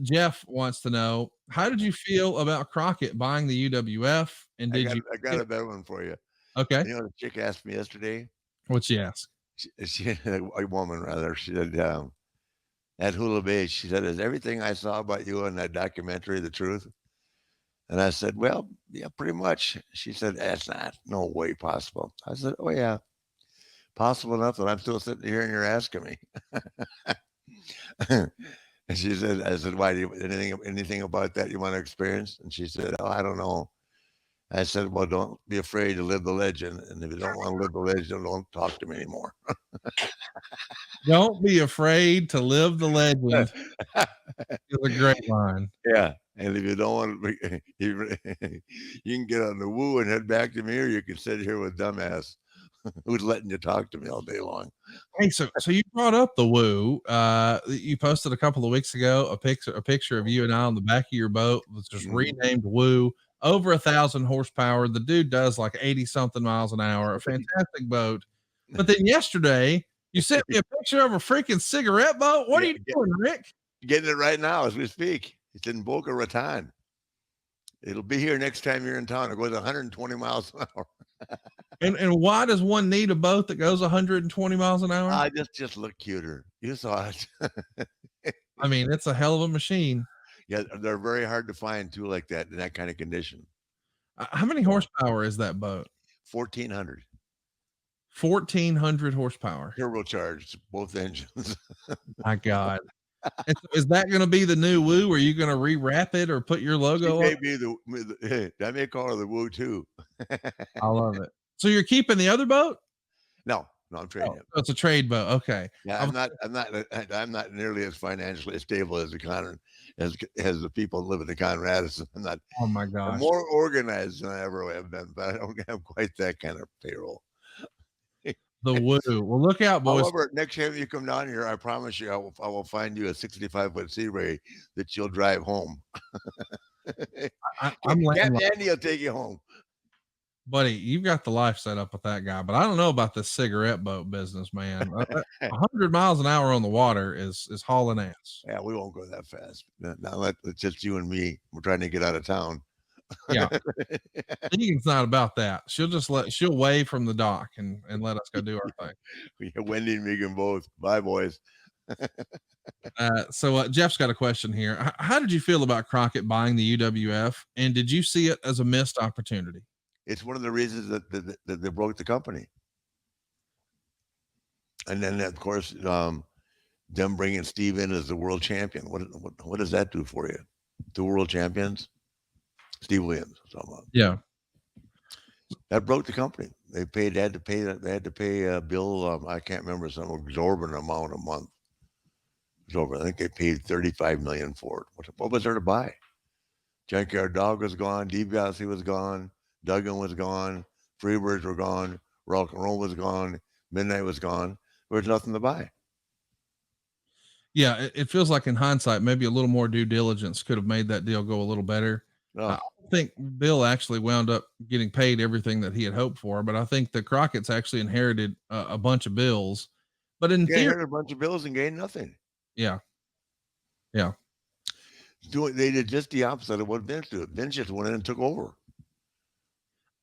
Jeff wants to know, how did you feel about Crockett buying the UWF? And I did got you I got a better one for you. okay. You know, the chick asked me yesterday, What'd she ask? she a woman rather, she said, at Hula Bay, she said, "Is everything I saw about you in that documentary the truth?" And I said, "Well, yeah, pretty much." She said, "That's not no way possible." I said, "Oh yeah, possible enough that I'm still sitting here and you're asking me." And she said, I said, "Why do you anything about that you want to experience?" And she said, "Oh, I don't know." I said, "Well, don't be afraid to live the legend, and if you don't want to live the legend, don't talk to me anymore." Don't be afraid to live the legend is a great line. Yeah, and if you don't want to, you you can get on the woo and head back to me, or you can sit here with dumbass who's letting you talk to me all day long. Hey, so you brought up the woo. You posted a couple of weeks ago a picture of you and I on the back of your boat that's just Mhm. renamed Woo. Over 1,000 horsepower. The dude does like 80 something miles an hour. A fantastic boat. But then yesterday you sent me a picture of a freaking cigarette boat. What are Yeah, you doing, Rick? getting it right now as we speak. It's in Boca Raton. It'll be here next time you're in town. It goes 120 miles an hour. And why does one need a boat that goes 120 miles an hour? I just look cuter. You saw it. I mean, it's a hell of a machine. Yeah, they're very hard to find too, like that in that kind of condition. How many So horsepower is that boat? 1,400 1,400 horsepower. turbocharged, both engines. My God. And so is that gonna be the new Woo? Are you gonna rewrap it or put your She logo on may it? be I may call her the Woo too. I love it. So you're keeping the other boat? No, no, I'm Oh, trading it. so it's a trade boat. Okay. Yeah, I was I'm not nearly as financially stable as the as the people living in Conradison. oh my I'm gosh. more organized than I ever have been, but I don't have quite that kind of payroll. The Woo. Well, look out, boys. However, next time you come down here, I promise you, I will find you a 65-foot Sea Ray that you'll drive home. I'm Captain landlocked. Andy will take you home. Buddy, you've got the life set up with that guy, but I don't know about this cigarette boat business, man. 100 miles an hour on the water is hauling ass. Yeah, we won't go that fast. Now it's just you and me. We're trying to get out of town. Yeah. Megan's not about that. She'll wave from the dock and let us go do our thing. Wendy and Megan both. Bye, boys. Jeff's got a question here. How did you feel about Crockett buying the UWF, and did you see it as a missed opportunity? It's one of the reasons that they broke the company. And then, of course, them bringing Steve in as the world champion. What does that do for you? The world champions, Steve Williams. Yeah. That broke the company. They had to pay Bill. I can't remember some exorbitant amount a month. Exorbitant. I think they paid 35 million for it. What was there to buy? Junkyard Dog was gone. DiBiase was gone. Duggan was gone. Freebirds were gone. Rock and Roll was gone. Midnight was gone. There was nothing to buy. Yeah, it feels like in hindsight, maybe a little more due diligence could have made that deal go a little better. No, I think Bill actually wound up getting paid everything that he had hoped for, but I think the Crockett's actually inherited a bunch of bills. But in they theory, heard a bunch of bills and gained nothing. yeah, yeah. They did just the opposite of what Vince did. Vince just went in and took over.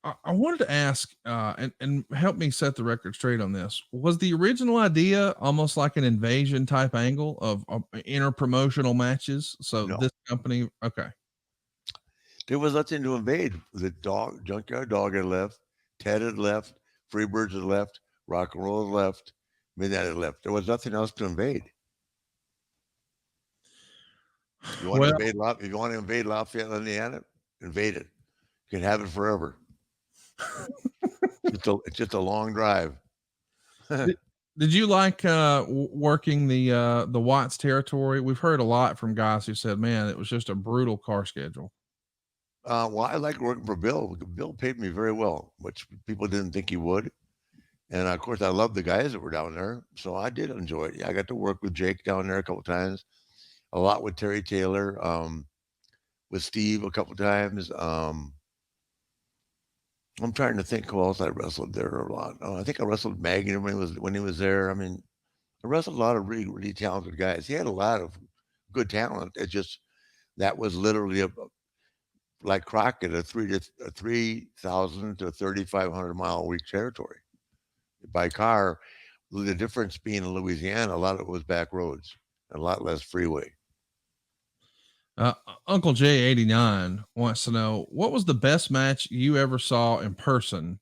I wanted to ask, and help me set the record straight on this. Was the original idea almost like an invasion type angle of inter promotional matches? So No, this company, okay, there was nothing to invade. The Junkyard Dog had left. Ted had left. Freebirds had left. Rock and Roll had left. Midnight had left. There was nothing else to invade. You want to well, invade If you want to invade Lafayette, Indiana, invade it. You can have it forever. It's just a long drive. did, did you like working the Watts territory? We've heard a lot from guys who said, "Man, it was just a brutal car schedule." Well, I like working for Bill. Bill paid me very well, which people didn't think he would. And of course, I loved the guys that were down there, so I did enjoy it. Yeah, I got to work with Jake down there a couple times, a lot with Terry Taylor, with Steve a couple times. I'm trying to think who else I wrestled there a lot. I think I wrestled Magnet when he was there. I mean, I wrestled a lot of really really talented guys. He had a lot of good talent. It just that was literally like Crockett, a 3,000 to 3,500 mile a week territory by car. The difference being in Louisiana, a lot of it was back roads and a lot less freeway. Uncle J89 wants to know what was the best match you ever saw in person.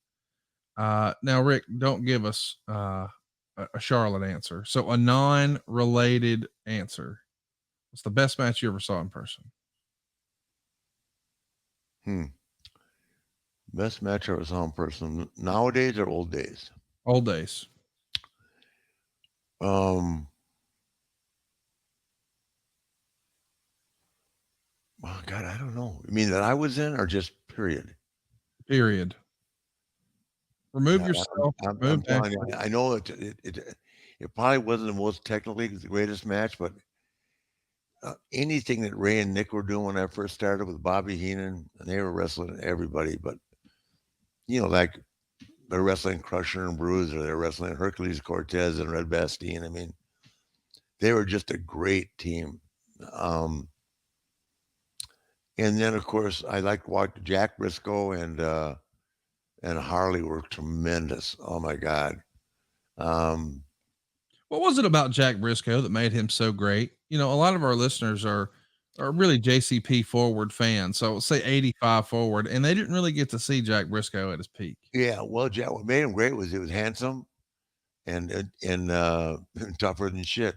Now, Rick, don't give us a Charlotte answer. So a non-related answer. What's the best match you ever saw in person? Best match I ever saw in person nowadays or old days? Old days. Um, oh God, I don't know. I mean that I was in, or just period. Period. Remove Yeah, yourself. I'm Remove telling you, actor. I know it probably wasn't the most technically the greatest match, but anything that Ray and Nick were doing when I first started with Bobby Heenan, and they were wrestling everybody, but like they're wrestling Crusher and Bruiser, they're wrestling Hercules Cortez and Red Bastien. I mean, they were just a great team. Um, and then of course I liked watch Jack Briscoe and Harley were tremendous. Oh my God. Um, What was it about Jack Briscoe that made him so great? A lot of our listeners are really JCP forward fans. So say 85 forward, and they didn't really get to see Jack Briscoe at his peak. yeah, well, Jack, what made him great was he was handsome and tougher than shit.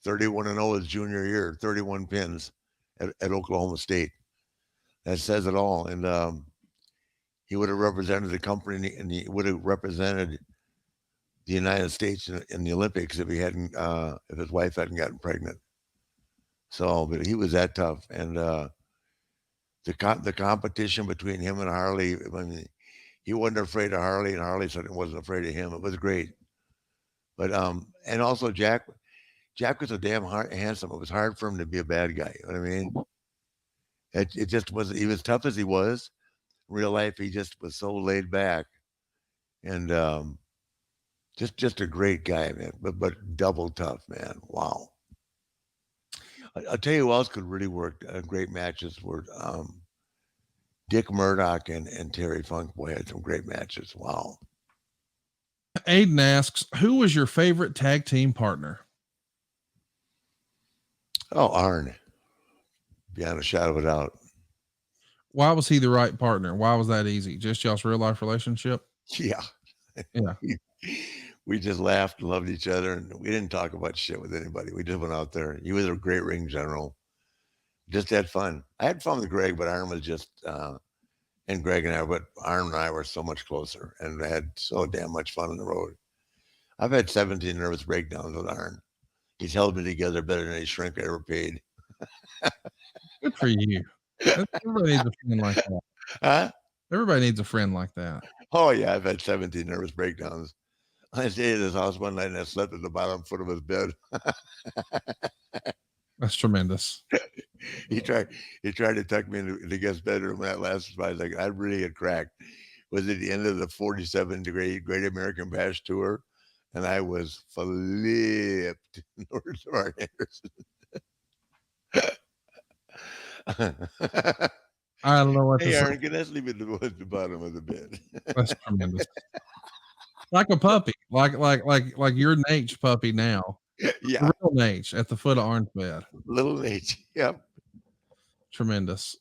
31-0 his junior year, 31 pins at Oklahoma State. That says it all. And he would have represented the company and he would have represented the United States in the Olympics if if his wife hadn't gotten pregnant. So, but he was that tough. And the competition between him and Harley, I mean, he wasn't afraid of Harley, and Harley certainly wasn't afraid of him. It was great. But and also Jack was so damn handsome. It was hard for him to be a bad guy. You know what I mean? It just wasn't. He was tough as he was in real life. He just was so laid back and just a great guy, man. But double tough, man. Wow. I'll tell you who else could really work. Great matches were Dick Murdoch and Terry Funk. Boy, had some great matches. Wow. Aiden asks, who was your favorite tag team partner? Oh, Arn, beyond a shadow of a doubt. Why was he the right partner? Why was that easy? Just y'all's real life relationship? Yeah. Yeah. We just laughed and loved each other, and we didn't talk about shit with anybody. We just went out there. He was a great ring general. Just had fun. I had fun with Greg, but Arn was just and Greg and I, but Arn and I were so much closer and had so damn much fun on the road. I've had 17 nervous breakdowns with Arn. He's held me together better than any shrink I ever paid. Good for you. Everybody needs a friend like that. Huh? Everybody needs a friend like that. Oh yeah, I've had 17 nervous breakdowns. I stayed at his house one night and I slept at the bottom foot of his bed. That's tremendous. he tried he tried to tuck me into the guest bedroom when that last was like I really had cracked. It was at the end of the 47 degree Great American Bash tour, and I was flipped north of our Anderson. I don't know what to Hey, say. Aaron, can I sleep at the bottom of the bed? That's tremendous. Like a puppy, like your Nate puppy now. Yeah, Real Nate at the foot of Arn's bed. little Nate. Yep. Tremendous.